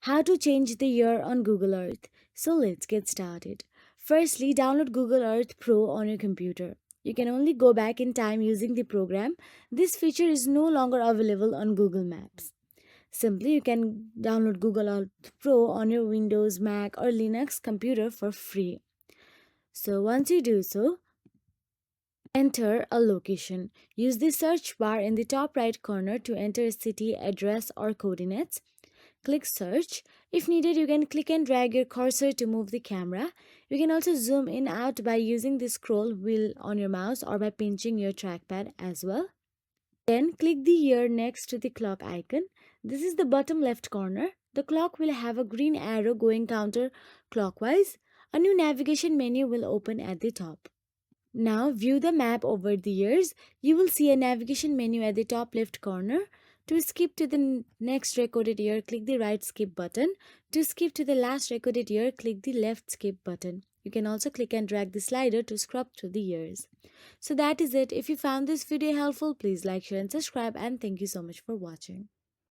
How to change the year on Google Earth. So let's get started. Firstly, download Google Earth Pro on your computer. You can only go back in time using the program. This feature is no longer available on Google Maps. Simply, you can download Google Earth Pro on your Windows, Mac, or Linux computer for free. So once you do so, enter a location. Use the search bar in the top right corner to enter a city, address, or coordinates. Click search. If needed, you can click and drag your cursor to move the camera. You can also zoom in out by using the scroll wheel on your mouse or by pinching your trackpad as well. Then click the year next to the clock icon. This is the bottom left corner. The clock will have a green arrow going counterclockwise. A new navigation menu will open at the top. Now view the map over the years. You will see a navigation menu at the top left corner. To skip to the next recorded year, click the right skip button. To skip to the last recorded year, click the left skip button. You can also click and drag the slider to scrub through the years. So that is it. If you found this video helpful, please like, share and subscribe, and thank you so much for watching.